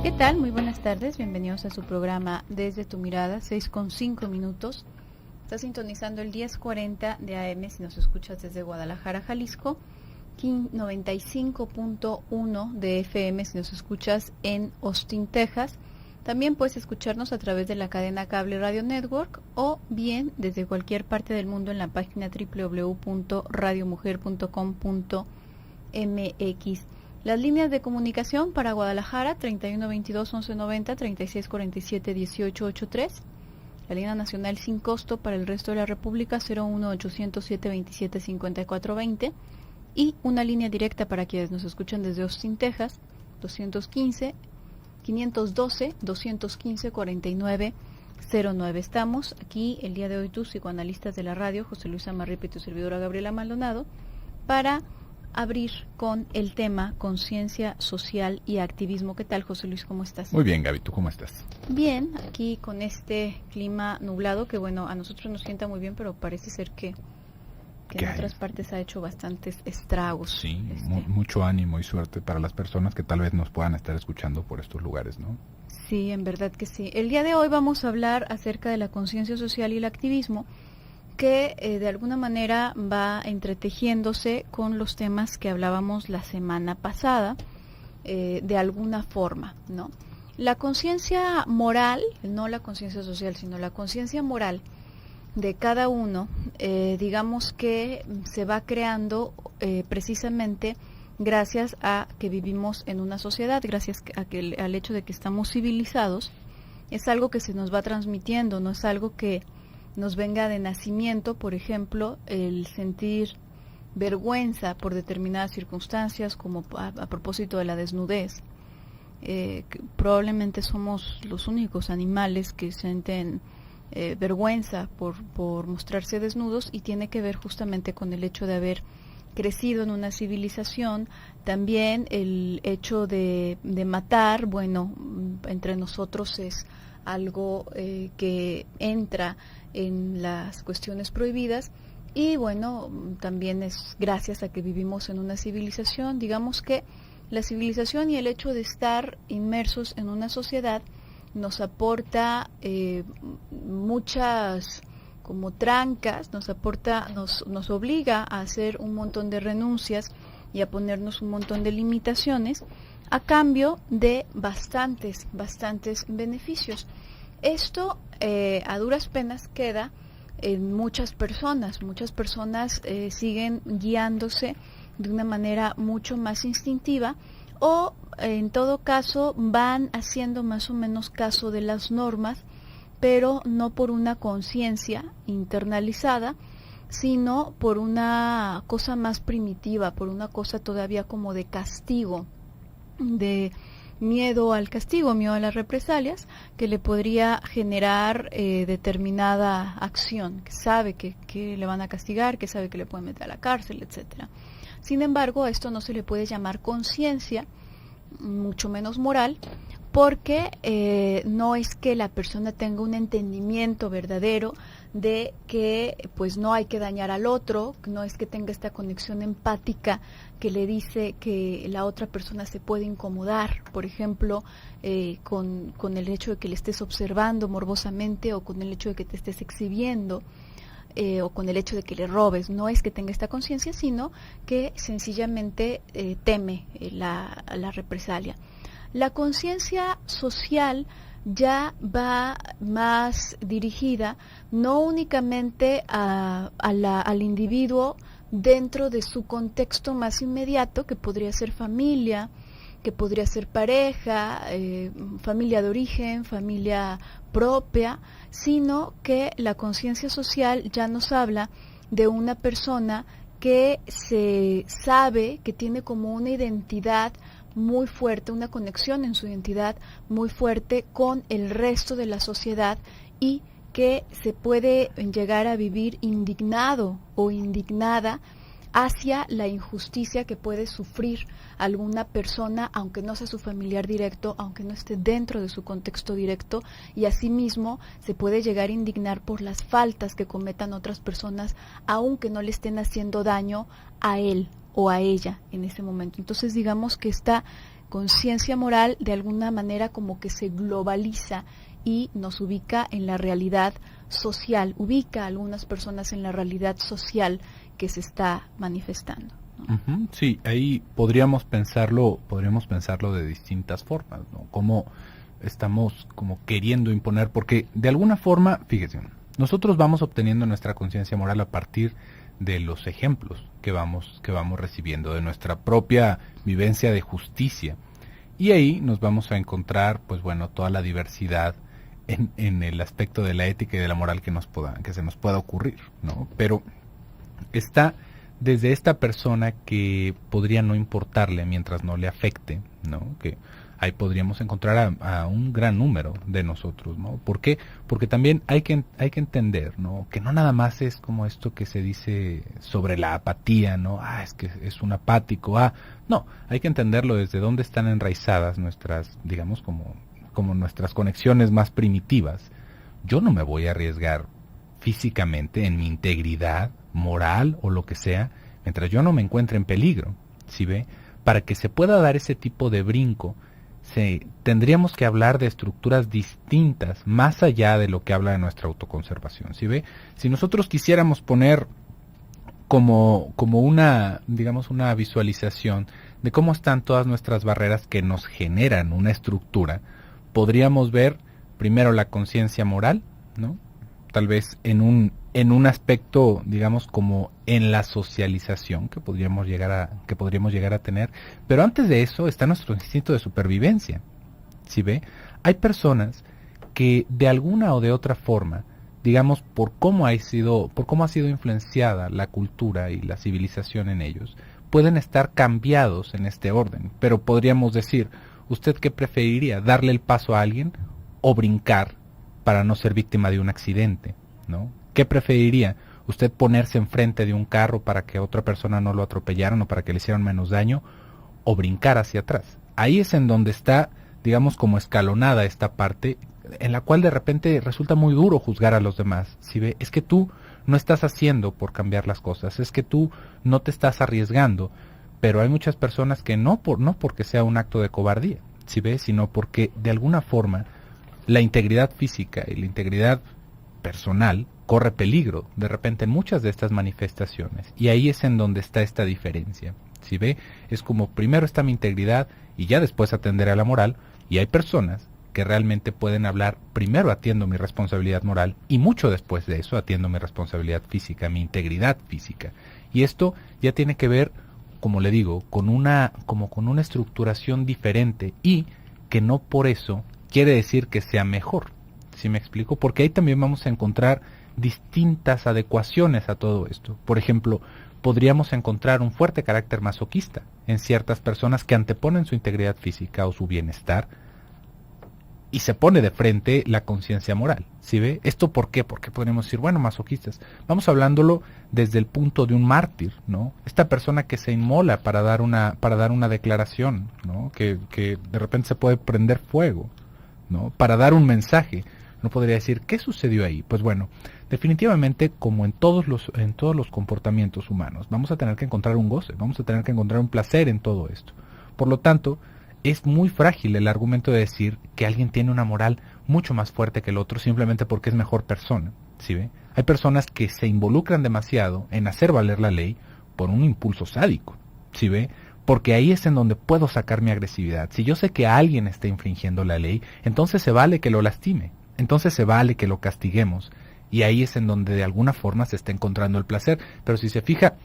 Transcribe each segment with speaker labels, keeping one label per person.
Speaker 1: ¿Qué tal? Muy buenas tardes, bienvenidos a su programa Desde tu Mirada, 6:05. Está sintonizando el 10:40 de AM si nos escuchas desde Guadalajara, Jalisco, 95.1 de FM si nos escuchas en Austin, Texas. También puedes escucharnos a través de la cadena Cable Radio Network o bien desde cualquier parte del mundo en la página www.radiomujer.com.mx. Las líneas de comunicación para Guadalajara, 3122-1190, 3647-1883. La línea nacional sin costo para el resto de la República, 01807-275420. Y una línea directa para quienes nos escuchan desde Austin, Texas, 215-512-215-4909. Estamos aquí el día de hoy, tus psicoanalistas de la radio, José Luis Amarripa y tu servidora Gabriela Maldonado, para abrir con el tema conciencia social y activismo. ¿Qué tal, José Luis? ¿Cómo estás?
Speaker 2: Muy bien, Gaby, ¿tú cómo estás?
Speaker 1: Bien, aquí con este clima nublado que, bueno, a nosotros nos sienta muy bien, pero parece ser que en otras partes ha hecho bastantes estragos.
Speaker 2: Sí, mucho ánimo y suerte para las personas que tal vez nos puedan estar escuchando por estos lugares, ¿no?
Speaker 1: Sí, en verdad que sí. El día de hoy vamos a hablar acerca de la conciencia social y el activismo, que de alguna manera va entretejiéndose con los temas que hablábamos la semana pasada, de alguna forma, ¿no? La conciencia moral, no la conciencia social, sino la conciencia moral de cada uno, digamos que se va creando precisamente gracias a que vivimos en una sociedad, gracias a al hecho de que estamos civilizados. Es algo que se nos va transmitiendo, no es algo que nos venga de nacimiento. Por ejemplo, el sentir vergüenza por determinadas circunstancias, como a propósito de la desnudez. Probablemente somos los únicos animales que sienten vergüenza por mostrarse desnudos, y tiene que ver justamente con el hecho de haber crecido en una civilización. También el hecho de matar, bueno, entre nosotros es algo que entra en las cuestiones prohibidas, y bueno, también es gracias a que vivimos en una civilización. Digamos que la civilización y el hecho de estar inmersos en una sociedad nos aporta muchas como trancas, nos obliga a hacer un montón de renuncias y a ponernos un montón de limitaciones a cambio de bastantes beneficios. Esto a duras penas queda en muchas personas siguen guiándose de una manera mucho más instintiva, o en todo caso van haciendo más o menos caso de las normas, pero no por una conciencia internalizada, sino por una cosa más primitiva, por una cosa todavía como de castigo, de miedo al castigo, miedo a las represalias que le podría generar determinada acción, que sabe que le van a castigar, que sabe que le pueden meter a la cárcel, etcétera. Sin embargo, a esto no se le puede llamar conciencia, mucho menos moral, porque no es que la persona tenga un entendimiento verdadero de que pues no hay que dañar al otro, no es que tenga esta conexión empática que le dice que la otra persona se puede incomodar, por ejemplo, con el hecho de que le estés observando morbosamente, o con el hecho de que te estés exhibiendo, o con el hecho de que le robes. No es que tenga esta conciencia, sino que sencillamente teme la represalia. La conciencia social ya va más dirigida no únicamente al individuo dentro de su contexto más inmediato, que podría ser familia, que podría ser pareja, familia de origen, familia propia, sino que la conciencia social ya nos habla de una persona que se sabe que tiene como una identidad muy fuerte, una conexión en su identidad muy fuerte con el resto de la sociedad, y que se puede llegar a vivir indignado o indignada hacia la injusticia que puede sufrir alguna persona, aunque no sea su familiar directo, aunque no esté dentro de su contexto directo, y asimismo se puede llegar a indignar por las faltas que cometan otras personas, aunque no le estén haciendo daño a él o a ella en ese momento. Entonces digamos que esta conciencia moral de alguna manera como que se globaliza y nos ubica en la realidad social, ubica a algunas personas en la realidad social que se está manifestando, ¿no?
Speaker 2: Uh-huh, sí, ahí podríamos pensarlo de distintas formas, ¿no? Como estamos como queriendo imponer, porque de alguna forma, fíjese, nosotros vamos obteniendo nuestra conciencia moral a partir de los ejemplos que vamos recibiendo, de nuestra propia vivencia de justicia. Y ahí nos vamos a encontrar, pues bueno, toda la diversidad en el aspecto de la ética y de la moral que se nos pueda ocurrir, ¿no? Pero está desde esta persona que podría no importarle mientras no le afecte, ¿no? Que ahí podríamos encontrar a un gran número de nosotros, ¿no? ¿Por qué? Porque también hay que entender, ¿no? Que no nada más es como esto que se dice sobre la apatía, ¿no? Es que es un apático, no, hay que entenderlo desde dónde están enraizadas nuestras, digamos, como nuestras conexiones más primitivas. Yo no me voy a arriesgar físicamente en mi integridad moral o lo que sea, mientras yo no me encuentre en peligro, ¿sí ve? Para que se pueda dar ese tipo de brinco, tendríamos que hablar de estructuras distintas, más allá de lo que habla de nuestra autoconservación, ¿sí ve? Si nosotros quisiéramos poner como una, digamos, una visualización de cómo están todas nuestras barreras que nos generan una estructura, podríamos ver primero la conciencia moral, ¿no? Tal vez en un aspecto, digamos, como en la socialización que podríamos llegar a tener, pero antes de eso está nuestro instinto de supervivencia. ¿Sí ve? Hay personas que de alguna o de otra forma, digamos, por cómo ha sido influenciada la cultura y la civilización en ellos, pueden estar cambiados en este orden, pero podríamos decir, ¿usted qué preferiría? ¿Darle el paso a alguien o brincar para no ser víctima de un accidente, ¿no? ¿Qué preferiría? ¿Usted ponerse enfrente de un carro para que otra persona no lo atropellaran o para que le hicieran menos daño? ¿O brincar hacia atrás? Ahí es en donde está, digamos, como escalonada esta parte, en la cual de repente resulta muy duro juzgar a los demás. ¿Sí ve? Es que tú no estás haciendo por cambiar las cosas, es que tú no te estás arriesgando, pero hay muchas personas que no porque sea un acto de cobardía, ¿sí ve? Sino porque de alguna forma la integridad física y la integridad personal corre peligro de repente en muchas de estas manifestaciones, y ahí es en donde está esta diferencia. ¿Sí ve? Es como primero está mi integridad y ya después atenderé a la moral, y hay personas que realmente pueden hablar, primero atiendo mi responsabilidad moral y mucho después de eso atiendo mi responsabilidad física, mi integridad física. Y esto ya tiene que ver, como le digo, con una estructuración diferente, y que no por eso quiere decir que sea mejor. ¿Sí me explico? Porque ahí también vamos a encontrar distintas adecuaciones a todo esto. Por ejemplo, podríamos encontrar un fuerte carácter masoquista en ciertas personas que anteponen su integridad física o su bienestar y se pone de frente la conciencia moral. ¿Sí ve? ¿Esto por qué? Porque podríamos decir, bueno, masoquistas. Vamos hablándolo desde el punto de un mártir, ¿no? Esta persona que se inmola para dar una declaración, ¿no? Que de repente se puede prender fuego, ¿no? Para dar un mensaje. No podría decir, ¿qué sucedió ahí? Pues bueno, definitivamente, como en todos los comportamientos humanos, vamos a tener que encontrar un goce, vamos a tener que encontrar un placer en todo esto. Por lo tanto, es muy frágil el argumento de decir que alguien tiene una moral mucho más fuerte que el otro simplemente porque es mejor persona, ¿sí ve? Hay personas que se involucran demasiado en hacer valer la ley por un impulso sádico, ¿sí ve? Porque ahí es en donde puedo sacar mi agresividad. Si yo sé que alguien está infringiendo la ley, entonces se vale que lo lastime, entonces se vale que lo castiguemos, y ahí es en donde de alguna forma se está encontrando el placer. Pero si se fija,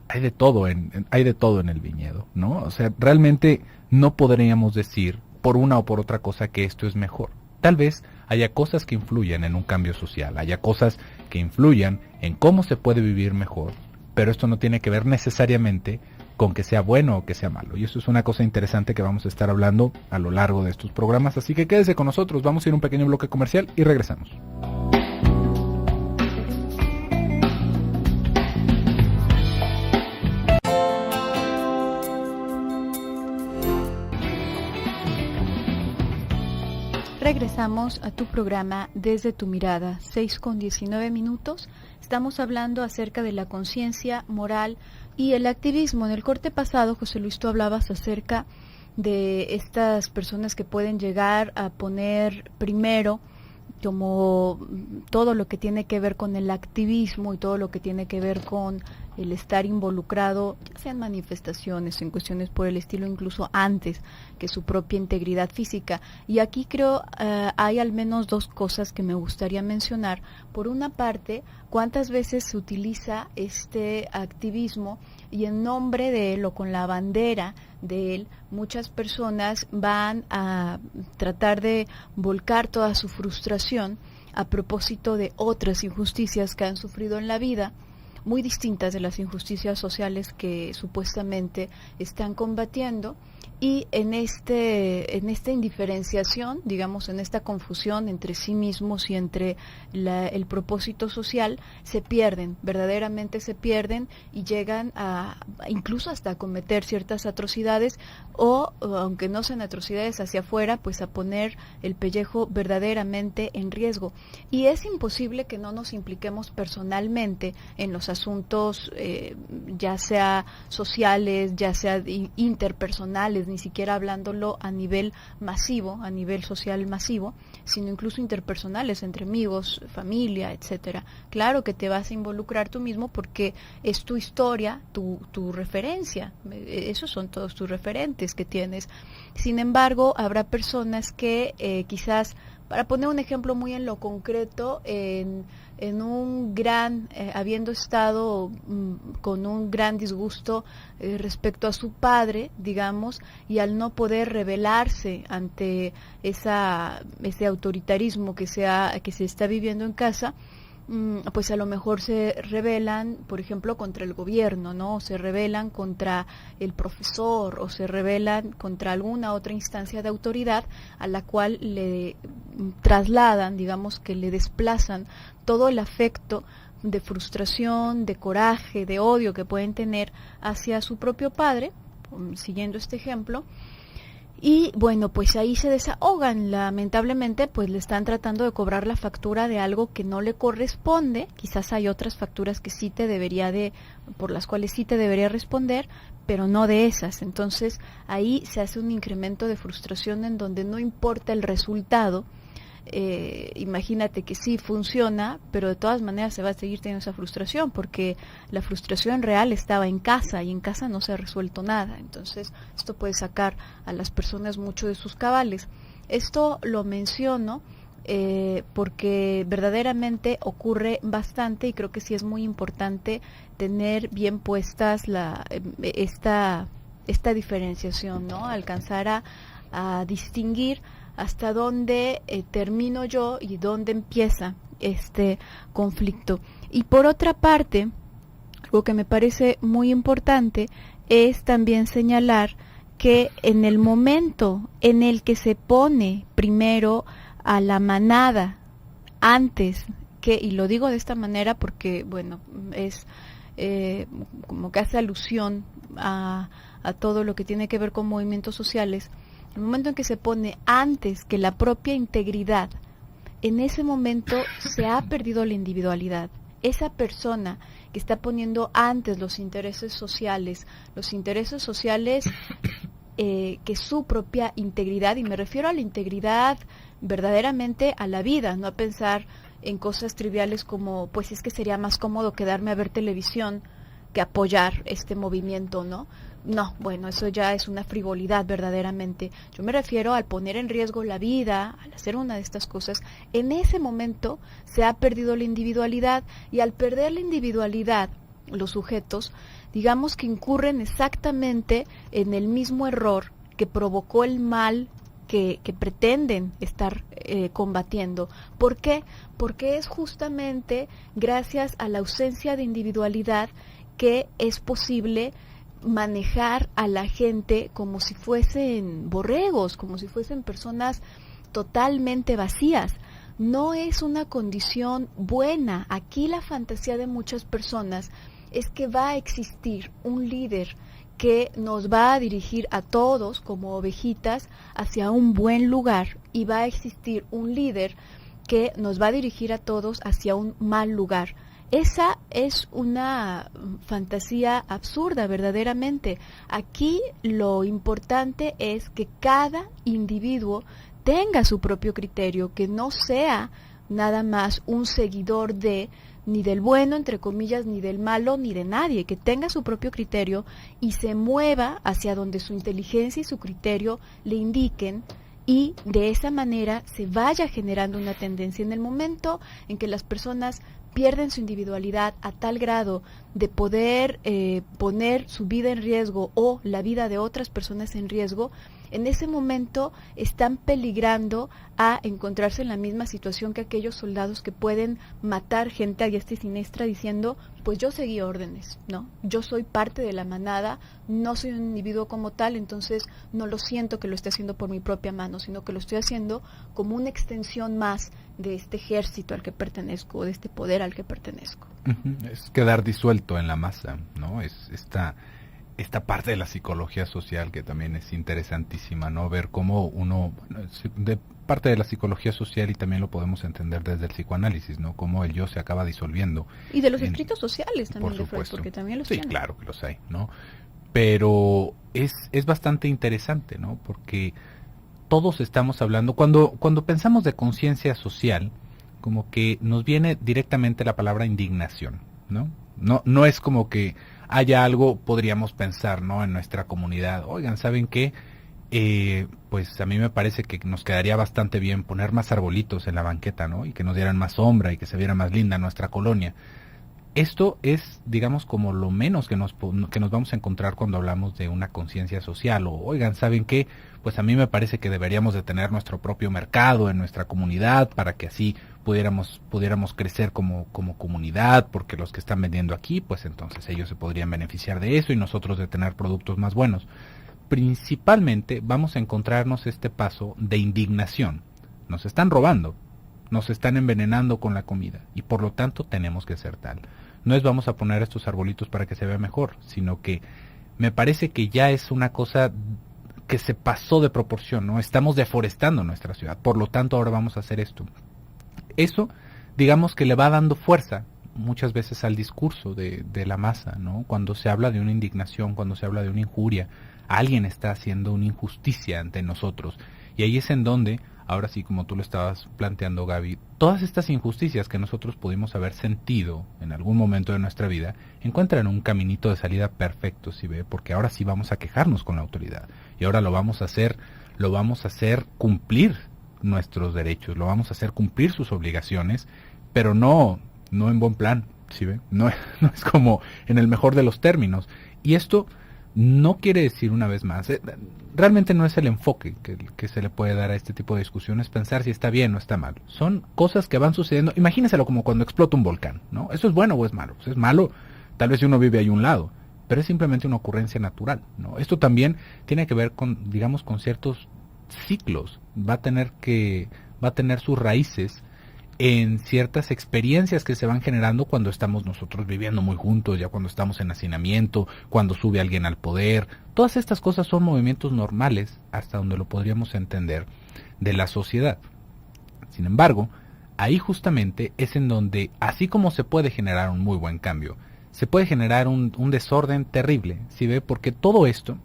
Speaker 2: hay de todo en el viñedo, ¿no? O sea, realmente no podríamos decir por una o por otra cosa que esto es mejor. Tal vez haya cosas que influyan en un cambio social, haya cosas que influyan en cómo se puede vivir mejor, pero esto no tiene que ver necesariamente con que sea bueno o que sea malo. Y eso es una cosa interesante que vamos a estar hablando a lo largo de estos programas, así que quédese con nosotros, vamos a ir a un pequeño bloque comercial y regresamos.
Speaker 1: Regresamos a tu programa Desde tu Mirada, 6:19. Estamos hablando acerca de la conciencia moral y el activismo. En el corte pasado, José Luis, tú hablabas acerca de estas personas que pueden llegar a poner primero como todo lo que tiene que ver con el activismo y todo lo que tiene que ver con el estar involucrado, ya sean manifestaciones, en cuestiones por el estilo, incluso antes que su propia integridad física. Y aquí creo hay al menos dos cosas que me gustaría mencionar. Por una parte, cuántas veces se utiliza este activismo y en nombre de él o con la bandera de él, muchas personas van a tratar de volcar toda su frustración a propósito de otras injusticias que han sufrido en la vida, muy distintas de las injusticias sociales que supuestamente están combatiendo, y en esta indiferenciación, digamos, en esta confusión entre sí mismos y entre el propósito social, se pierden, verdaderamente se pierden y llegan a incluso hasta a cometer ciertas atrocidades o aunque no sean atrocidades hacia afuera, pues a poner el pellejo verdaderamente en riesgo. Y es imposible que no nos impliquemos personalmente en los asuntos, ya sea sociales, ya sea interpersonales, ni siquiera hablándolo a nivel masivo, a nivel social masivo, sino incluso interpersonales, entre amigos, familia, etcétera. Claro que te vas a involucrar tú mismo porque es tu historia, tu referencia, esos son todos tus referentes que tienes. Sin embargo, habrá personas que quizás, para poner un ejemplo muy en lo concreto, en un gran, habiendo estado con un gran disgusto respecto a su padre, digamos, y al no poder rebelarse ante ese autoritarismo que se está viviendo en casa, pues a lo mejor se rebelan, por ejemplo, contra el gobierno, ¿no? O se rebelan contra el profesor, o se rebelan contra alguna otra instancia de autoridad a la cual le trasladan, digamos que le desplazan todo el afecto de frustración, de coraje, de odio que pueden tener hacia su propio padre, siguiendo este ejemplo. Y bueno, pues ahí se desahogan, lamentablemente pues le están tratando de cobrar la factura de algo que no le corresponde. Quizás hay otras facturas que sí por las cuales sí te debería responder, pero no de esas. Entonces ahí se hace un incremento de frustración en donde no importa el resultado. Imagínate que sí funciona, pero de todas maneras se va a seguir teniendo esa frustración porque la frustración real estaba en casa y en casa no se ha resuelto nada. Entonces esto puede sacar a las personas mucho de sus cabales. Esto lo menciono porque verdaderamente ocurre bastante y creo que sí es muy importante tener bien puestas esta diferenciación, ¿no? Alcanzar a distinguir hasta dónde termino yo y dónde empieza este conflicto. Y por otra parte, algo que me parece muy importante es también señalar que en el momento en el que se pone primero a la manada antes que, y lo digo de esta manera porque, bueno, es como que hace alusión a todo lo que tiene que ver con movimientos sociales. El momento en que se pone antes que la propia integridad, en ese momento se ha perdido la individualidad. Esa persona que está poniendo antes los intereses sociales que su propia integridad, y me refiero a la integridad verdaderamente a la vida, no a pensar en cosas triviales como, pues es que sería más cómodo quedarme a ver televisión que apoyar este movimiento, ¿no? No, bueno, eso ya es una frivolidad verdaderamente. Yo me refiero al poner en riesgo la vida, al hacer una de estas cosas. En ese momento se ha perdido la individualidad y al perder la individualidad, los sujetos, digamos que incurren exactamente en el mismo error que provocó el mal que pretenden estar combatiendo. ¿Por qué? Porque es justamente gracias a la ausencia de individualidad que es posible manejar a la gente como si fuesen borregos, como si fuesen personas totalmente vacías. No es una condición buena. Aquí la fantasía de muchas personas es que va a existir un líder que nos va a dirigir a todos como ovejitas hacia un buen lugar, y va a existir un líder que nos va a dirigir a todos hacia un mal lugar. Esa es una fantasía absurda, verdaderamente. Aquí lo importante es que cada individuo tenga su propio criterio, que no sea nada más un seguidor de ni del bueno, entre comillas, ni del malo, ni de nadie, que tenga su propio criterio y se mueva hacia donde su inteligencia y su criterio le indiquen, y de esa manera se vaya generando una tendencia. En el momento en que las personas pierden su individualidad a tal grado de poder poner su vida en riesgo o la vida de otras personas en riesgo, en ese momento están peligrando a encontrarse en la misma situación que aquellos soldados que pueden matar gente a diestra y siniestra diciendo, pues yo seguí órdenes, ¿no? Yo soy parte de la manada, no soy un individuo como tal, entonces no lo siento que lo esté haciendo por mi propia mano, sino que lo estoy haciendo como una extensión más de este ejército al que pertenezco, de este poder al que pertenezco.
Speaker 2: Es quedar disuelto en la masa, ¿no? Es esta parte de la psicología social que también es interesantísima, ¿no? Ver cómo uno, de parte de la psicología social, y también lo podemos entender desde el psicoanálisis, ¿no? Cómo el yo se acaba disolviendo.
Speaker 1: Y de los escritos sociales también,
Speaker 2: por supuesto,
Speaker 1: porque también los
Speaker 2: sí,
Speaker 1: tienen.
Speaker 2: claro que los hay, ¿no? Pero es bastante interesante, ¿no? Porque todos estamos hablando, cuando pensamos de conciencia social, como que nos viene directamente la palabra indignación, ¿no? No es como que haya algo, podríamos pensar, ¿no? En nuestra comunidad, oigan, ¿saben qué? Pues a mí me parece que nos quedaría bastante bien poner más arbolitos en la banqueta, ¿no? Y que nos dieran más sombra y que se viera más linda nuestra colonia. Esto es, digamos, como lo menos que nos vamos a encontrar cuando hablamos de una conciencia social. O, oigan, ¿saben qué? Pues a mí me parece que deberíamos de tener nuestro propio mercado en nuestra comunidad para que así pudiéramos crecer como comunidad, porque los que están vendiendo aquí, pues entonces ellos se podrían beneficiar de eso y nosotros de tener productos más buenos. Principalmente vamos a encontrarnos este paso de indignación. Nos están robando, nos están envenenando con la comida y por lo tanto tenemos que ser tal. No es vamos a poner estos arbolitos para que se vea mejor, sino que me parece que ya es una cosa que se pasó de proporción, ¿no? Estamos deforestando nuestra ciudad, por lo tanto ahora vamos a hacer esto. Eso, digamos que le va dando fuerza muchas veces al discurso de la masa, ¿no? Cuando se habla de una indignación, cuando se habla de una injuria, alguien está haciendo una injusticia ante nosotros. Y ahí es en donde, ahora sí, como tú lo estabas planteando, Gaby, todas estas injusticias que nosotros pudimos haber sentido en algún momento de nuestra vida, encuentran un caminito de salida perfecto, ¿sí ve? Porque ahora sí vamos a quejarnos con la autoridad. Y ahora lo vamos a hacer cumplir nuestros derechos, lo vamos a hacer cumplir sus obligaciones, pero no en buen plan, ¿sí ve? No es como en el mejor de los términos. Y esto no quiere decir, una vez más, realmente no es el enfoque que se le puede dar a este tipo de discusiones, pensar si está bien o está mal. Son cosas que van sucediendo. Imagínenselo como cuando explota un volcán, ¿no? ¿Eso es bueno o es malo? Pues es malo, tal vez si uno vive ahí a un lado, pero es simplemente una ocurrencia natural, ¿no? Esto también tiene que ver con, digamos, con ciertos ciclos. Va a tener sus raíces en ciertas experiencias que se van generando cuando estamos nosotros viviendo muy juntos, ya cuando estamos en hacinamiento, cuando sube alguien al poder. Todas estas cosas son movimientos normales, hasta donde lo podríamos entender, de la sociedad. Sin embargo, ahí justamente es en donde, así como se puede generar un muy buen cambio, se puede generar un desorden terrible, ¿sí ve? Porque todo esto,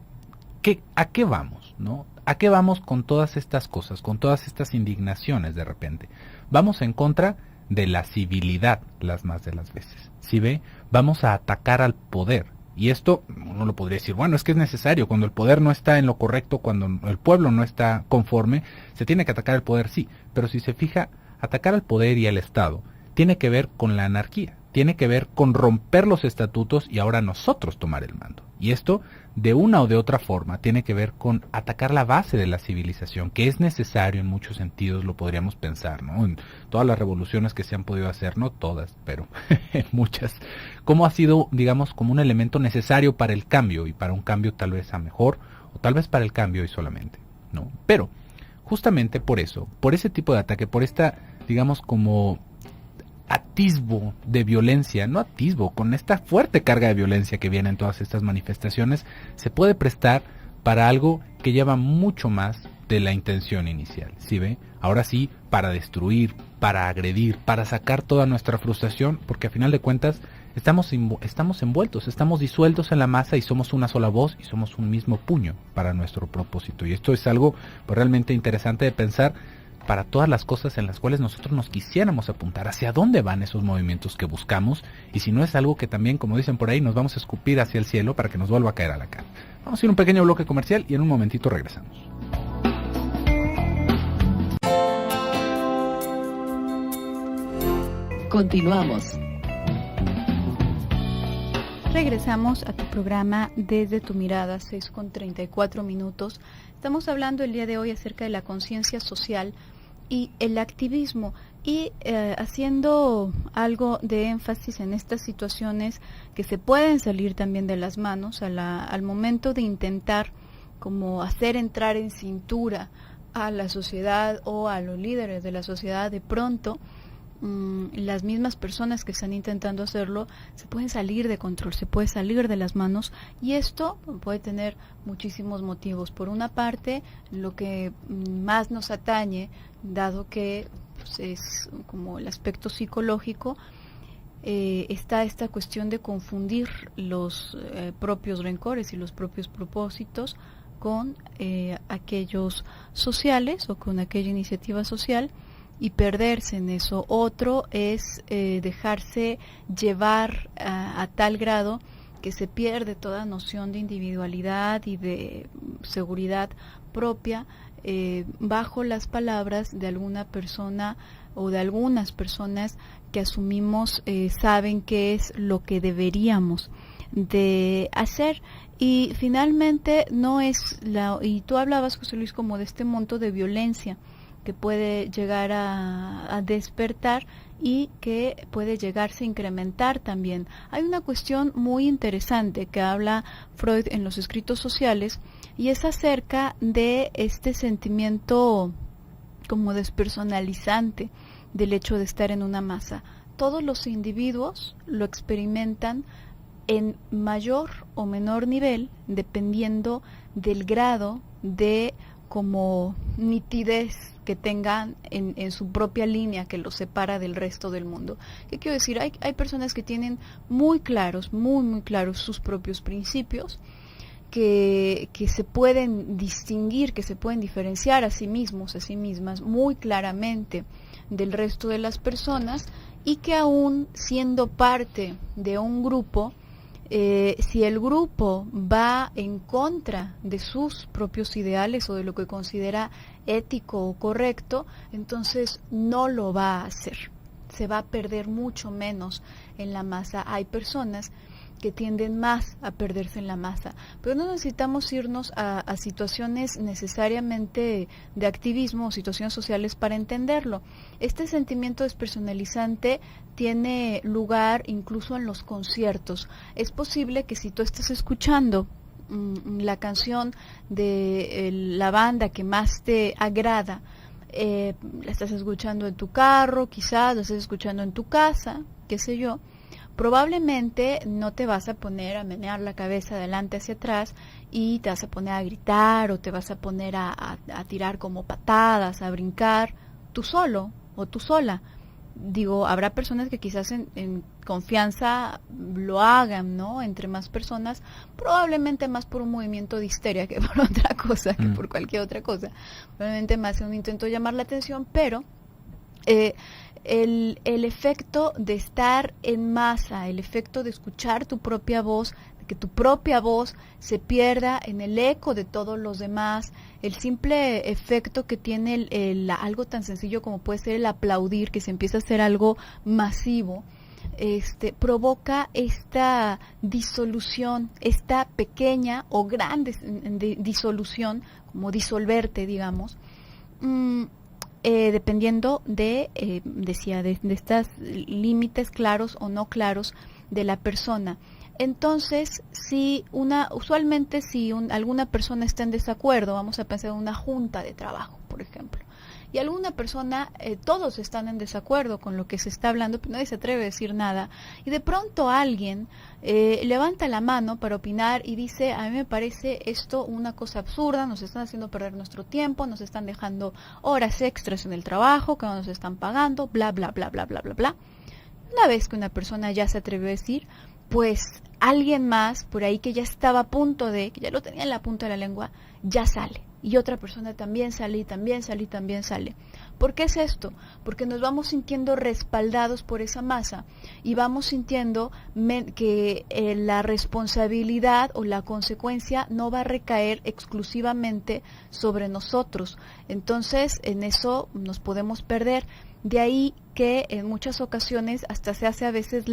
Speaker 2: ¿a qué vamos, no? ¿A qué vamos con todas estas cosas, con todas estas indignaciones de repente? Vamos en contra de la civilidad las más de las veces, ¿sí ve? Vamos a atacar al poder. Y esto, uno lo podría decir, bueno, es que es necesario, cuando el poder no está en lo correcto, cuando el pueblo no está conforme, se tiene que atacar al poder, sí. Pero si se fija, atacar al poder y al Estado tiene que ver con la anarquía, tiene que ver con romper los estatutos y ahora nosotros tomar el mando. Y esto, de una o de otra forma, tiene que ver con atacar la base de la civilización, que es necesario en muchos sentidos, lo podríamos pensar, ¿no? En todas las revoluciones que se han podido hacer, no todas, pero en muchas, cómo ha sido, digamos, como un elemento necesario para el cambio, y para un cambio tal vez a mejor, o tal vez para el cambio y solamente, ¿no? Pero, justamente por eso, por ese tipo de ataque, por esta, digamos, como atisbo de violencia, no atisbo, con esta fuerte carga de violencia que viene en todas estas manifestaciones, se puede prestar para algo que lleva mucho más de la intención inicial, ¿sí ve? Ahora sí, para destruir, para agredir, para sacar toda nuestra frustración, porque a final de cuentas estamos envueltos, estamos disueltos en la masa y somos una sola voz y somos un mismo puño para nuestro propósito. Y esto es algo pues, realmente interesante de pensar para todas las cosas en las cuales nosotros nos quisiéramos apuntar, hacia dónde van esos movimientos que buscamos, y si no es algo que también, como dicen por ahí, nos vamos a escupir hacia el cielo para que nos vuelva a caer a la cara. Vamos a ir a un pequeño bloque comercial y en un momentito regresamos.
Speaker 3: Continuamos.
Speaker 1: Regresamos a tu programa Desde tu Mirada, 6:34. Estamos hablando el día de hoy acerca de la conciencia social y el activismo y haciendo algo de énfasis en estas situaciones que se pueden salir también de las manos al momento de intentar como hacer entrar en cintura a la sociedad o a los líderes de la sociedad. De pronto las mismas personas que están intentando hacerlo se pueden salir de control, se puede salir de las manos, y esto puede tener muchísimos motivos. Por una parte, lo que más nos atañe, dado que pues, es como el aspecto psicológico, está esta cuestión de confundir los propios rencores y los propios propósitos con aquellos sociales o con aquella iniciativa social, y perderse en eso. Otro es dejarse llevar a tal grado que se pierde toda noción de individualidad y de seguridad propia bajo las palabras de alguna persona o de algunas personas que asumimos saben qué es lo que deberíamos de hacer. Y finalmente no es y tú hablabas, José Luis, como de este monto de violencia que puede llegar a despertar y que puede llegarse a incrementar también. Hay una cuestión muy interesante que habla Freud en los escritos sociales, y es acerca de este sentimiento como despersonalizante del hecho de estar en una masa. Todos los individuos lo experimentan en mayor o menor nivel, dependiendo del grado de como nitidez que tengan en su propia línea que los separa del resto del mundo. ¿Qué quiero decir? Hay personas que tienen muy claros sus propios principios, que se pueden distinguir, que se pueden diferenciar a sí mismos, a sí mismas, muy claramente del resto de las personas, y que aún siendo parte de un grupo, si el grupo va en contra de sus propios ideales o de lo que considera ético o correcto, entonces no lo va a hacer. Se va a perder mucho menos en la masa. Hay personas que tienden más a perderse en la masa, pero no necesitamos irnos a situaciones necesariamente de activismo o situaciones sociales para entenderlo. Este sentimiento despersonalizante tiene lugar incluso en los conciertos. Es posible que si tú estás escuchando la canción de la banda que más te agrada, la estás escuchando en tu carro, quizás la estás escuchando en tu casa, qué sé yo, probablemente no te vas a poner a menear la cabeza de adelante hacia atrás y te vas a poner a gritar o te vas a poner a tirar como patadas, a brincar tú solo o tú sola. Digo, habrá personas que quizás en confianza lo hagan, ¿no? Entre más personas, probablemente más por un movimiento de histeria que por otra cosa, que por cualquier otra cosa. Probablemente más en un intento de llamar la atención, pero el efecto de estar en masa, el efecto de escuchar tu propia voz, que tu propia voz se pierda en el eco de todos los demás, el simple efecto que tiene algo tan sencillo como puede ser el aplaudir, que se empieza a hacer algo masivo, provoca esta disolución, esta pequeña o grande disolución, como disolverte, digamos, dependiendo de estos límites claros o no claros de la persona. Entonces, usualmente si alguna persona está en desacuerdo, vamos a pensar en una junta de trabajo, por ejemplo, y alguna persona, todos están en desacuerdo con lo que se está hablando, pero nadie se atreve a decir nada, y de pronto alguien levanta la mano para opinar y dice, a mí me parece esto una cosa absurda, nos están haciendo perder nuestro tiempo, nos están dejando horas extras en el trabajo que no nos están pagando, bla, bla, bla, bla, bla, bla, bla. Una vez que una persona ya se atrevió a decir, pues alguien más por ahí que ya estaba a punto de, que ya lo tenía en la punta de la lengua, ya sale. Y otra persona también sale, y también sale, y también sale. ¿Por qué es esto? Porque nos vamos sintiendo respaldados por esa masa y vamos sintiendo que la responsabilidad o la consecuencia no va a recaer exclusivamente sobre nosotros. Entonces, en eso nos podemos perder. De ahí que en muchas ocasiones hasta se hace a veces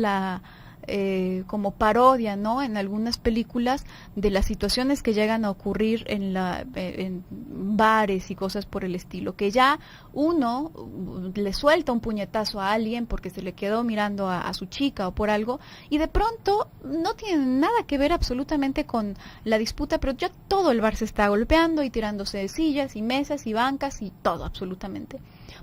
Speaker 1: como parodia, ¿no? En algunas películas de las situaciones que llegan a ocurrir en bares y cosas por el estilo, que ya uno le suelta un puñetazo a alguien porque se le quedó mirando a su chica o por algo, y de pronto no tiene nada que ver absolutamente con la disputa, pero ya todo el bar se está golpeando y tirándose de sillas y mesas y bancas y todo absolutamente.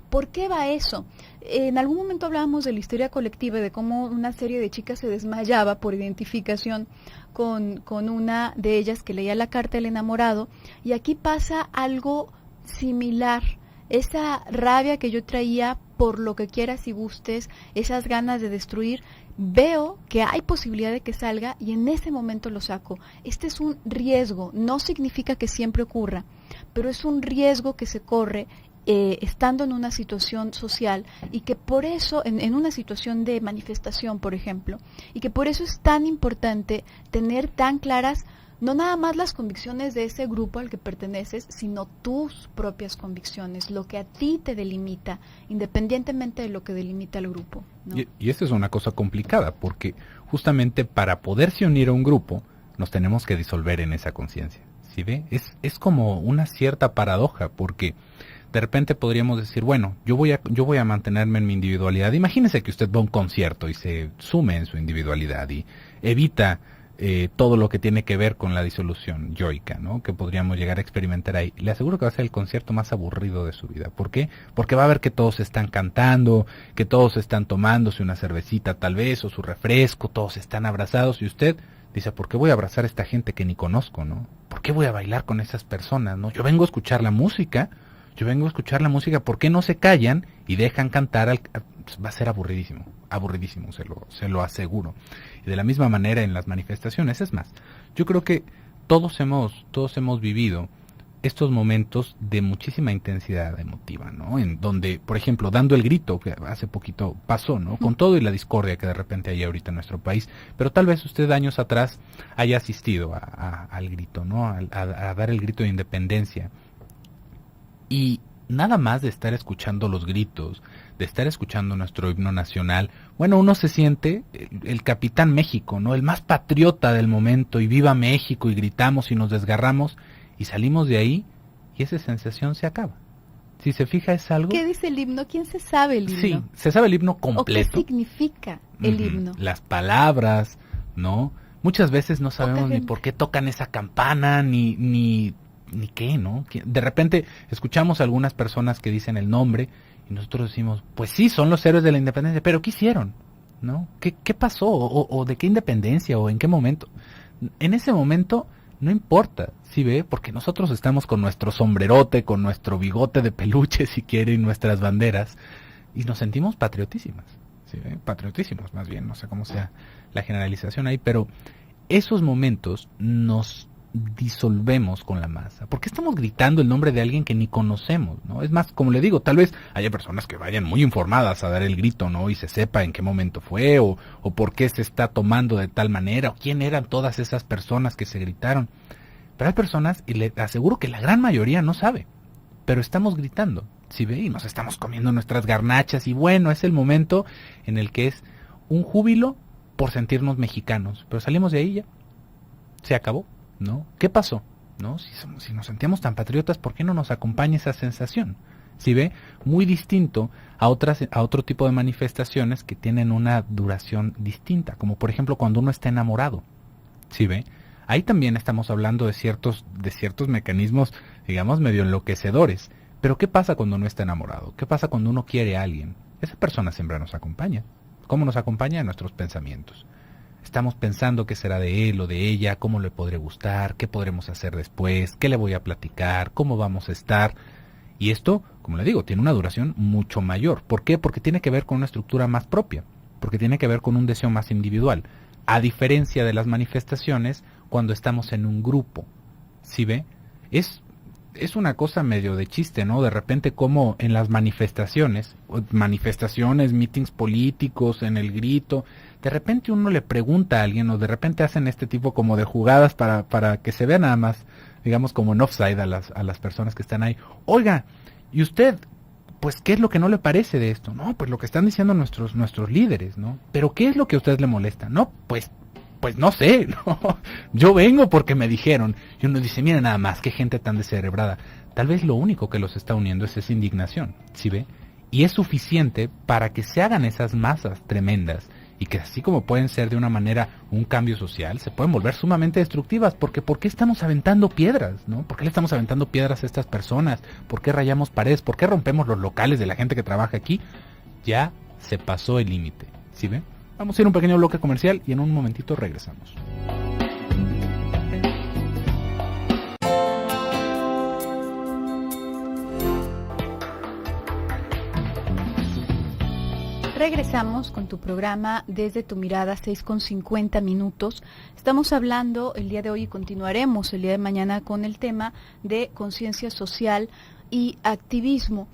Speaker 1: ¿Por qué va eso? En algún momento hablábamos de la histeria colectiva, de cómo una serie de chicas se desmayaba por identificación con una de ellas que leía la carta del enamorado, y aquí pasa algo similar. Esa rabia que yo traía por lo que quieras y gustes, esas ganas de destruir, veo que hay posibilidad de que salga y en ese momento lo saco. Este es un riesgo, no significa que siempre ocurra, pero es un riesgo que se corre estando en una situación social, y que por eso, en una situación de manifestación, por ejemplo, y que por eso es tan importante tener tan claras no nada más las convicciones de ese grupo al que perteneces, sino tus propias convicciones, lo que a ti te delimita, independientemente de lo que delimita al grupo, ¿no?
Speaker 2: Y esto es una cosa complicada, porque justamente para poderse unir a un grupo, nos tenemos que disolver en esa conciencia, ¿sí ve? Es como una cierta paradoja, porque de repente podríamos decir, bueno, yo voy a mantenerme en mi individualidad. Imagínese que usted va a un concierto y se sume en su individualidad y evita todo lo que tiene que ver con la disolución yoica, ¿no? Que podríamos llegar a experimentar ahí. Le aseguro que va a ser el concierto más aburrido de su vida. ¿Por qué? Porque va a ver que todos están cantando, que todos están tomándose una cervecita tal vez, o su refresco, todos están abrazados, y usted dice, ¿por qué voy a abrazar a esta gente que ni conozco, no? ¿Por qué voy a bailar con esas personas, no? Yo vengo a escuchar la música, ¿por qué no se callan y dejan cantar? Va a ser aburridísimo, se lo aseguro. Y de la misma manera en las manifestaciones, es más, yo creo que todos hemos vivido estos momentos de muchísima intensidad emotiva, ¿no? En donde, por ejemplo, dando el grito, que hace poquito pasó, ¿no? Con todo y la discordia que de repente hay ahorita en nuestro país, pero tal vez usted años atrás haya asistido al grito, ¿no? A dar el grito de independencia. Y nada más de estar escuchando los gritos, de estar escuchando nuestro himno nacional, bueno, uno se siente el Capitán México, ¿no? El más patriota del momento, y viva México, y gritamos y nos desgarramos, y salimos de ahí y esa sensación se acaba. Si se fija, es algo...
Speaker 1: ¿Qué dice el himno? ¿Quién se sabe el himno?
Speaker 2: Sí, se sabe el himno completo.
Speaker 1: ¿O qué significa el himno?
Speaker 2: Las palabras, ¿no? Muchas veces no sabemos ni por qué tocan esa campana, ni qué, ¿no? De repente escuchamos a algunas personas que dicen el nombre y nosotros decimos, pues sí, son los héroes de la independencia, pero ¿qué hicieron? ¿No? ¿Qué pasó? ¿O de qué independencia? ¿O en qué momento? En ese momento no importa, ¿sí ve? Porque nosotros estamos con nuestro sombrerote, con nuestro bigote de peluche, si quiere, y nuestras banderas, y nos sentimos patriotísimas, ¿sí ve? Patriotísimos, más bien, no sé cómo sea la generalización ahí, pero esos momentos nos disolvemos con la masa, porque estamos gritando el nombre de alguien que ni conocemos, ¿no? Es más, como le digo, tal vez haya personas que vayan muy informadas a dar el grito, ¿no? Y se sepa en qué momento fue, o por qué se está tomando de tal manera, o quién eran todas esas personas que se gritaron. Pero hay personas, y le aseguro que la gran mayoría no sabe, pero estamos gritando, ¿sí ve? Y nos estamos comiendo nuestras garnachas, y bueno, es el momento en el que es un júbilo por sentirnos mexicanos, pero salimos de ahí ya, se acabó, ¿no? ¿Qué pasó? ¿No? Si nos sentíamos tan patriotas, ¿por qué no nos acompaña esa sensación? ¿Sí ve? Muy distinto a otro tipo de manifestaciones que tienen una duración distinta, como por ejemplo cuando uno está enamorado. ¿Sí ve? Ahí también estamos hablando de ciertos mecanismos, digamos, medio enloquecedores, Pero ¿qué pasa cuando no está enamorado? ¿Qué pasa cuando uno quiere a alguien? Esa persona siempre nos acompaña. ¿Cómo nos acompaña? En nuestros pensamientos. Estamos pensando qué será de él o de ella, cómo le podré gustar, qué podremos hacer después, qué le voy a platicar, cómo vamos a estar. Y esto, como le digo, tiene una duración mucho mayor. ¿Por qué? Porque tiene que ver con una estructura más propia, porque tiene que ver con un deseo más individual, a diferencia de las manifestaciones cuando estamos en un grupo. ¿Sí ve? Es una cosa medio de chiste, ¿no? De repente como en las manifestaciones, meetings políticos, en el grito, de repente uno le pregunta a alguien o de repente hacen este tipo como de jugadas para que se vea nada más, digamos como en offside a las personas que están ahí. Oiga, ¿y usted, pues qué es lo que no le parece de esto? No, pues lo que están diciendo nuestros líderes, ¿no? Pero ¿qué es lo que a usted le molesta? No, pues no sé, ¿no? Yo vengo porque me dijeron. Y uno dice, mira nada más, qué gente tan descerebrada. Tal vez lo único que los está uniendo es esa indignación, ¿sí ve? Y es suficiente para que se hagan esas masas tremendas y que así como pueden ser de una manera un cambio social, se pueden volver sumamente destructivas, porque ¿por qué estamos aventando piedras, no? ¿Por qué le estamos aventando piedras a estas personas? ¿Por qué rayamos paredes? ¿Por qué rompemos los locales de la gente que trabaja aquí? Ya se pasó el límite, ¿sí ve? Vamos a ir a un pequeño bloque comercial y en un momentito regresamos.
Speaker 1: Regresamos con tu programa Desde tu Mirada, 6:50 minutos. Estamos hablando el día de hoy y continuaremos el día de mañana con el tema de conciencia social y activismo.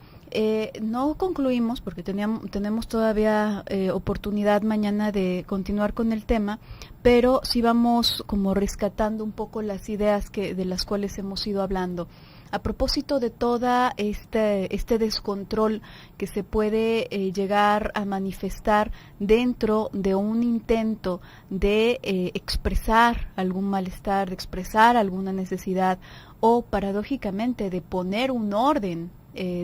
Speaker 1: No concluimos porque tenemos todavía oportunidad mañana de continuar con el tema, pero sí vamos como rescatando un poco las ideas de las cuales hemos ido hablando. A propósito de toda este descontrol que se puede llegar a manifestar dentro de un intento de expresar algún malestar, de expresar alguna necesidad o paradójicamente de poner un orden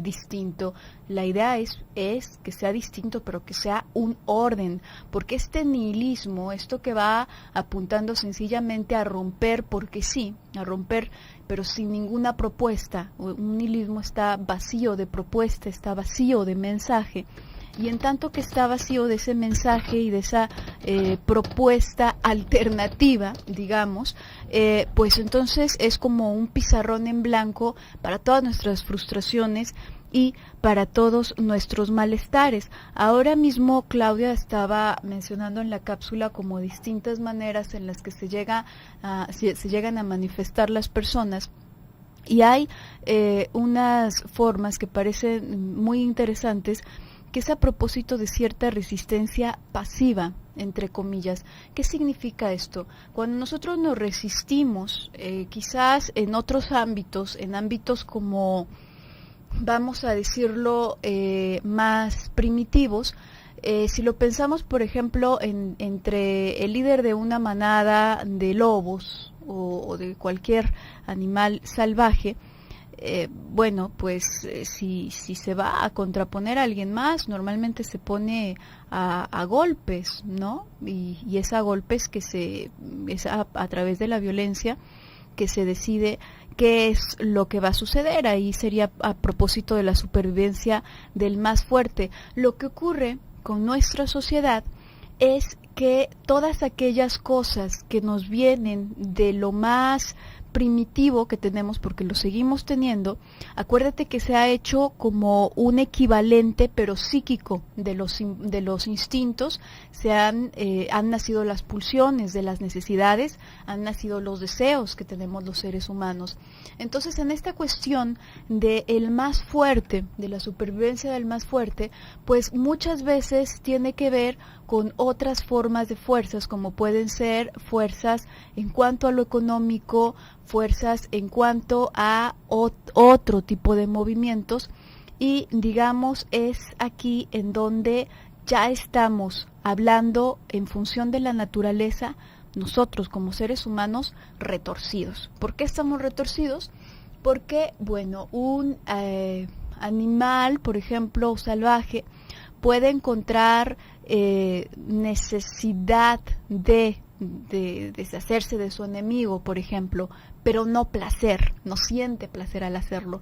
Speaker 1: distinto. La idea es que sea distinto, pero que sea un orden, porque este nihilismo, esto que va apuntando sencillamente a romper porque sí, a romper pero sin ninguna propuesta, un nihilismo está vacío de propuesta, está vacío de mensaje, y en tanto que está vacío de ese mensaje y de esa propuesta alternativa, digamos, pues entonces es como un pizarrón en blanco para todas nuestras frustraciones y para todos nuestros malestares. Ahora mismo Claudia estaba mencionando en la cápsula como distintas maneras en las que se llegan a manifestar las personas. Y hay unas formas que parecen muy interesantes, que es a propósito de cierta resistencia pasiva, entre comillas. ¿Qué significa esto? Cuando nosotros nos resistimos, quizás en otros ámbitos, en ámbitos como, vamos a decirlo, más primitivos, si lo pensamos, por ejemplo, entre el líder de una manada de lobos o de cualquier animal salvaje, bueno, pues si se va a contraponer a alguien más, normalmente se pone a golpes, ¿no? Y es a golpes que es a través de la violencia que se decide qué es lo que va a suceder. Ahí sería a propósito de la supervivencia del más fuerte. Lo que ocurre con nuestra sociedad es que todas aquellas cosas que nos vienen de lo más primitivo que tenemos, porque lo seguimos teniendo, acuérdate que se ha hecho como un equivalente pero psíquico de los instintos. Han nacido las pulsiones de las necesidades, han nacido los deseos que tenemos los seres humanos. Entonces, en esta cuestión de el más fuerte, de la supervivencia del más fuerte, pues muchas veces tiene que ver con otras formas de fuerzas, como pueden ser fuerzas en cuanto a lo económico, fuerzas en cuanto a otro tipo de movimientos, y digamos es aquí en donde ya estamos hablando en función de la naturaleza, nosotros como seres humanos retorcidos. ¿Por qué estamos retorcidos? Porque, bueno, un animal, por ejemplo, salvaje, puede encontrar necesidad de deshacerse de su enemigo, por ejemplo, pero no placer, no siente placer al hacerlo.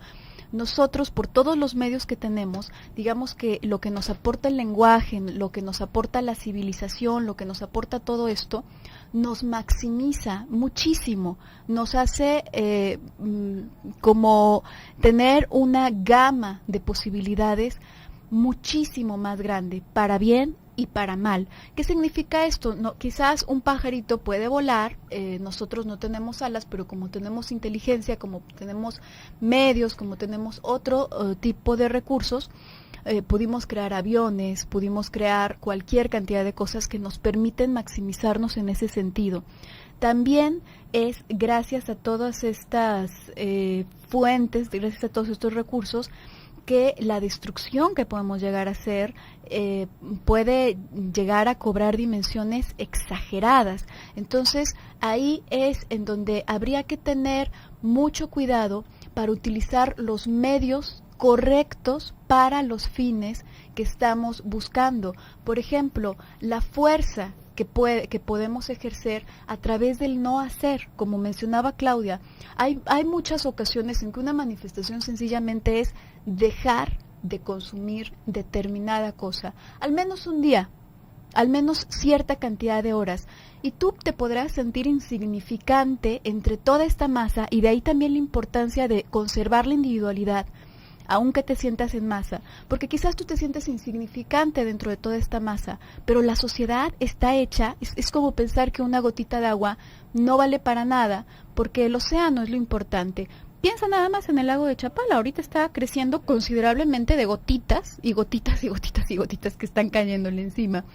Speaker 1: nosotros, por todos los medios que tenemos, digamos que lo que nos aporta el lenguaje, lo que nos aporta la civilización, lo que nos aporta todo esto, nos maximiza muchísimo, nos hace como tener una gama de posibilidades muchísimo más grande, para bien y para mal. ¿Qué significa esto? No, quizás un pajarito puede volar, nosotros no tenemos alas, pero como tenemos inteligencia, como tenemos medios, como tenemos otro tipo de recursos, pudimos crear aviones, pudimos crear cualquier cantidad de cosas que nos permiten maximizarnos en ese sentido. También es gracias a todas estas fuentes, gracias a todos estos recursos, que la destrucción que podemos llegar a hacer puede llegar a cobrar dimensiones exageradas. Entonces, ahí es en donde habría que tener mucho cuidado para utilizar los medios correctos para los fines que estamos buscando. Por ejemplo, la fuerza que podemos ejercer a través del no hacer, como mencionaba Claudia. Hay muchas ocasiones en que una manifestación sencillamente es dejar de consumir determinada cosa, al menos un día, al menos cierta cantidad de horas, y tú te podrás sentir insignificante entre toda esta masa, y de ahí también la importancia de conservar la individualidad, aunque te sientas en masa, porque quizás tú te sientes insignificante dentro de toda esta masa, pero la sociedad está hecha, es como pensar que una gotita de agua no vale para nada, porque el océano es lo importante. Piensa nada más en el lago de Chapala, ahorita está creciendo considerablemente de gotitas, y gotitas, y gotitas, y gotitas que están cayéndole encima.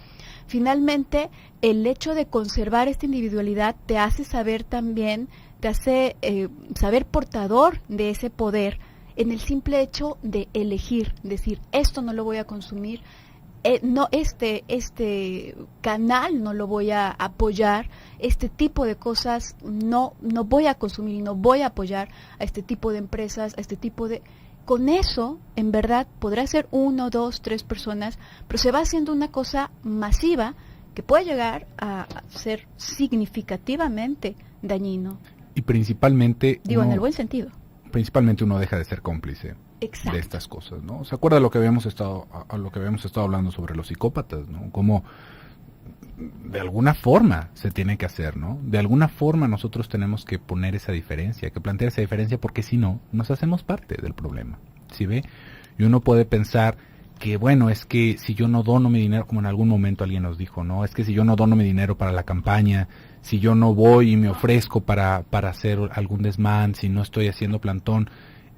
Speaker 1: Finalmente, el hecho de conservar esta individualidad te hace saber también, te hace saber portador de ese poder, en el simple hecho de elegir, decir, esto no lo voy a consumir, no, este canal no lo voy a apoyar, este tipo de cosas no voy a consumir y no voy a apoyar a este tipo de empresas, a este tipo de... Con eso, en verdad, podrá ser 1, 2, 3 personas, pero se va haciendo una cosa masiva que puede llegar a ser significativamente dañino.
Speaker 2: Y principalmente...
Speaker 1: Digo, en el buen sentido.
Speaker 2: Principalmente uno deja de ser cómplice.
Speaker 1: Exacto.
Speaker 2: De estas cosas, ¿no? ¿Se acuerda lo que habíamos estado hablando sobre los psicópatas, ¿no? Como de alguna forma se tiene que hacer, ¿no? De alguna forma nosotros tenemos que poner esa diferencia, que plantear esa diferencia, porque si no, nos hacemos parte del problema, ¿sí ve? Y uno puede pensar que, bueno, es que si yo no dono mi dinero, como en algún momento alguien nos dijo, ¿no? Es que si yo no dono mi dinero para la campaña, si yo no voy y me ofrezco para hacer algún desmán, si no estoy haciendo plantón,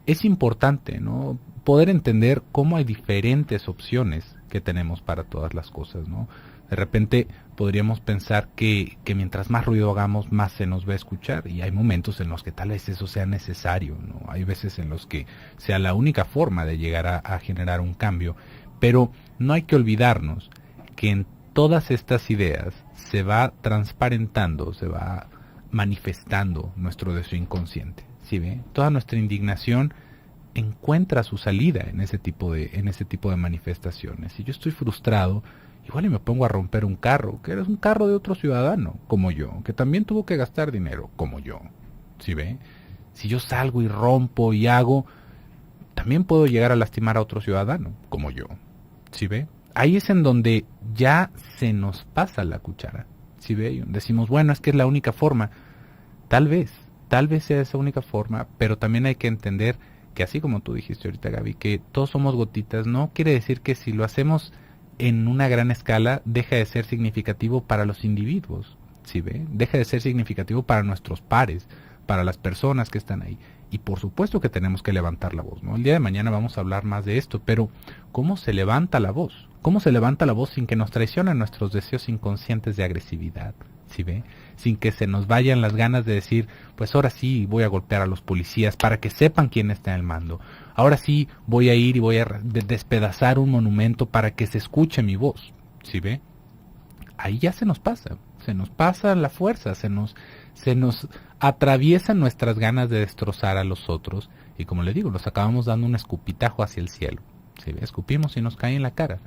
Speaker 2: es importante, ¿no? Poder entender cómo hay diferentes opciones que tenemos para todas las cosas, ¿no? De repente podríamos pensar que mientras más ruido hagamos, más se nos va a escuchar, y hay momentos en los que tal vez eso sea necesario, ¿no? Hay veces en los que sea la única forma de llegar a generar un cambio, pero no hay que olvidarnos que en todas estas ideas se va transparentando, se va manifestando nuestro deseo inconsciente, ¿sí ve? Toda nuestra indignación encuentra su salida en ese tipo de manifestaciones. Si yo estoy frustrado, igual y me pongo a romper un carro, que es un carro de otro ciudadano, como yo, que también tuvo que gastar dinero, como yo, ¿sí ve? Si yo salgo y rompo y hago, también puedo llegar a lastimar a otro ciudadano, como yo, ¿sí ve? Ahí es en donde ya se nos pasa la cuchara, ¿sí ve? Y decimos, bueno, es que es la única forma. Tal vez sea esa única forma, pero también hay que entender que, así como tú dijiste ahorita, Gaby, que todos somos gotitas, no quiere decir que si lo hacemos en una gran escala deja de ser significativo para los individuos, ¿sí ve? Deja de ser significativo para nuestros pares, para las personas que están ahí. Y por supuesto que tenemos que levantar la voz, ¿no? El día de mañana vamos a hablar más de esto, pero ¿cómo se levanta la voz? ¿Cómo se levanta la voz sin que nos traicionen nuestros deseos inconscientes de agresividad? ¿Sí ve? Sin que se nos vayan las ganas de decir, pues ahora sí voy a golpear a los policías para que sepan quién está en el mando. Ahora sí voy a ir y voy a despedazar un monumento para que se escuche mi voz. ¿Sí ve? Ahí ya se nos pasa la fuerza, se nos atraviesan nuestras ganas de destrozar a los otros, y como le digo, nos acabamos dando un escupitajo hacia el cielo. ¿Sí ve? Escupimos y nos cae en la cara.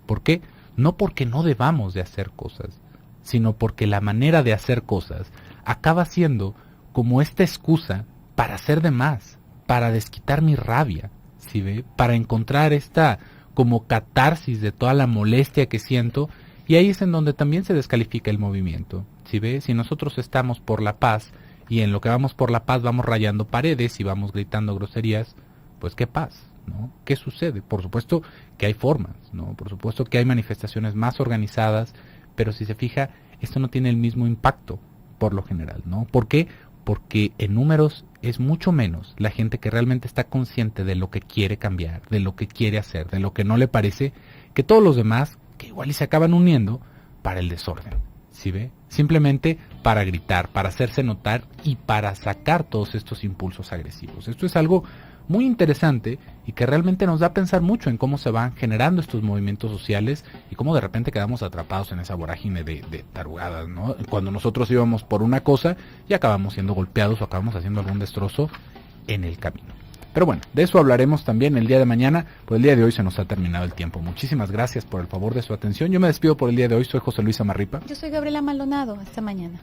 Speaker 2: ¿Por qué? No porque no debamos de hacer cosas, sino porque la manera de hacer cosas acaba siendo como esta excusa para hacer de más, para desquitar mi rabia, ¿sí ve? Para encontrar esta como catarsis de toda la molestia que siento, y ahí es en donde también se descalifica el movimiento, ¿sí ve? Si nosotros estamos por la paz, y en lo que vamos por la paz vamos rayando paredes y vamos gritando groserías, pues qué paz, ¿no? ¿Qué sucede? Por supuesto que hay formas, ¿no? Por supuesto que hay manifestaciones más organizadas, pero si se fija, esto no tiene el mismo impacto por lo general, ¿no? ¿Por qué? Porque en números es mucho menos la gente que realmente está consciente de lo que quiere cambiar, de lo que quiere hacer, de lo que no le parece, que todos los demás, que igual y se acaban uniendo para el desorden, ¿sí ve? Simplemente para gritar, para hacerse notar y para sacar todos estos impulsos agresivos. Esto es algo muy interesante y que realmente nos da a pensar mucho en cómo se van generando estos movimientos sociales y cómo de repente quedamos atrapados en esa vorágine de tarugadas, ¿no? Cuando nosotros íbamos por una cosa y acabamos siendo golpeados o acabamos haciendo algún destrozo en el camino. Pero bueno, de eso hablaremos también el día de mañana, pues el día de hoy se nos ha terminado el tiempo. Muchísimas gracias por el favor de su atención. Yo me despido por el día de hoy, soy José Luis Amarripa.
Speaker 1: Yo soy Gabriela Maldonado, hasta mañana.